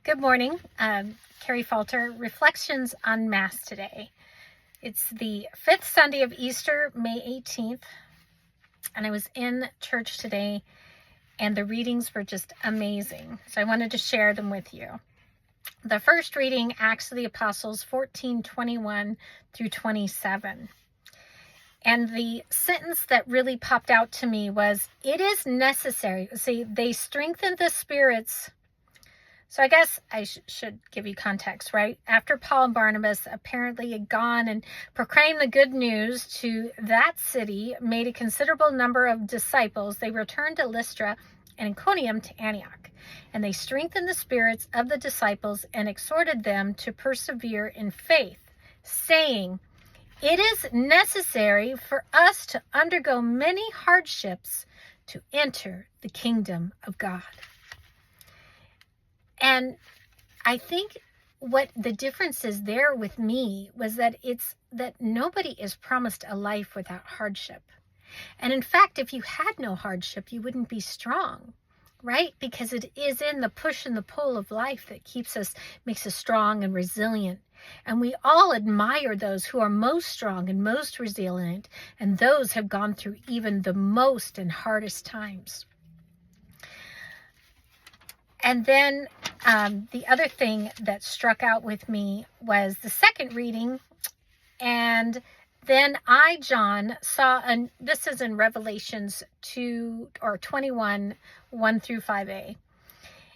Good morning. Carrie Falter, Reflections on Mass today. It's the 5th Sunday of Easter, May 18th, and I was in church today, and the readings were just amazing, so I wanted to share them with you. The first reading, Acts of the Apostles 14:21 through 27. And the sentence that really popped out to me was, it is necessary. See, they strengthened the spirits. So I guess I should give you context, right? After Paul and Barnabas apparently had gone and proclaimed the good news to that city, made a considerable number of disciples, they returned to Lystra and Iconium to Antioch. And they strengthened the spirits of the disciples and exhorted them to persevere in faith, saying, "It is necessary for us to undergo many hardships to enter the kingdom of God." And I think what the difference is there with me was that it's that nobody is promised a life without hardship. And in fact, if you had no hardship, you wouldn't be strong, right? Because it is in the push and the pull of life that makes us strong and resilient. And we all admire those who are most strong and most resilient, and those have gone through even the most and hardest times. And then the other thing that struck out with me was the second reading. And then I, John, saw, and this is in Revelations 21, 1 through 5a.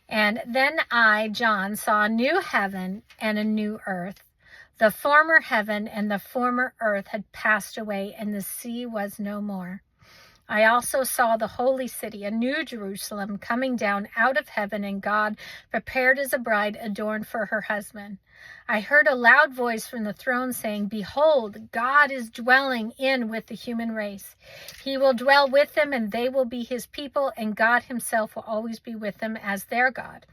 And then I, John, saw a new heaven and a new earth. The former heaven and the former earth had passed away, and the sea was no more. I also saw the holy city, a new Jerusalem, coming down out of heaven, and God prepared as a bride adorned for her husband. I heard a loud voice from the throne saying, "Behold, God is dwelling with the human race. He will dwell with them, and they will be his people, and God himself will always be with them as their God.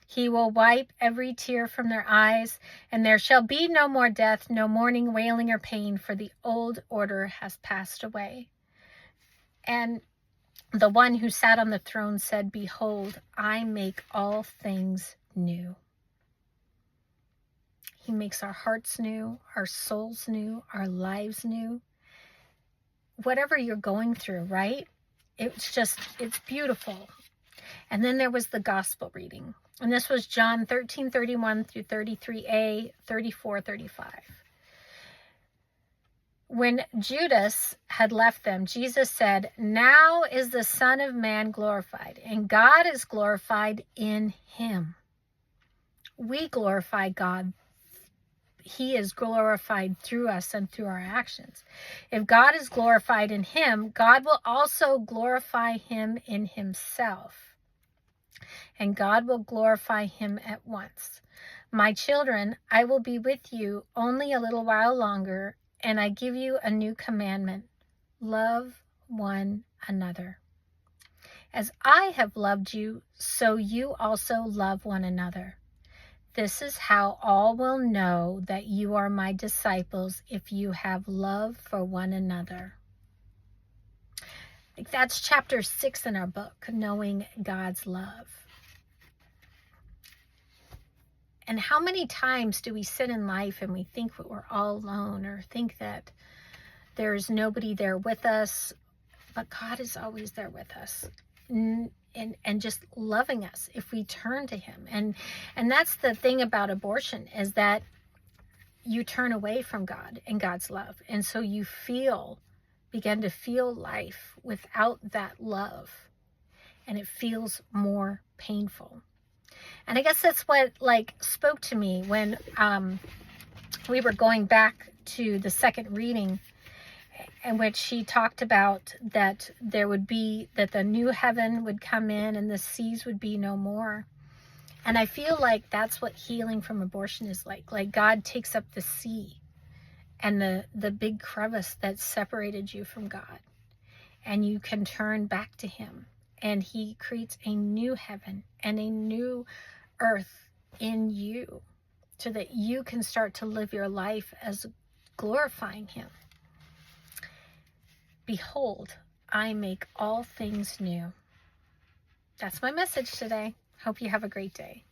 He will wipe every tear from their eyes, and there shall be no more death, no mourning, wailing, or pain, for the old order has passed away." And the one who sat on the throne said, "Behold, I make all things new." He makes our hearts new, our souls new, our lives new. Whatever you're going through, right? It's beautiful. And then there was the gospel reading. And this was John 13:31 through 33a, 34, 35. When Judas had left them, Jesus said, "Now is the Son of Man glorified, and God is glorified in him." We glorify God. He is glorified through us and through our actions. If God is glorified in him, God will also glorify him in himself. And God will glorify him at once. "My children, I will be with you only a little while longer, and I give you a new commandment: love one another. As I have loved you, so you also love one another. This is how all will know that you are my disciples, if you have love for one another." That's chapter 6 in our book, Knowing God's Love. And how many times do we sit in life and we think that we're all alone, or think that there's nobody there with us, but God is always there with us, and just loving us if we turn to him. And that's the thing about abortion, is that you turn away from God and God's love. And so you begin to feel life without that love, and it feels more painful. And I guess that's what spoke to me when we were going back to the second reading, in which she talked about that that the new heaven would come in and the seas would be no more. And I feel like that's what healing from abortion is like. Like God takes up the sea and the big crevice that separated you from God, and you can turn back to him. And he creates a new heaven and a new earth in you, so that you can start to live your life as glorifying him. "Behold, I make all things new." That's my message today. Hope you have a great day.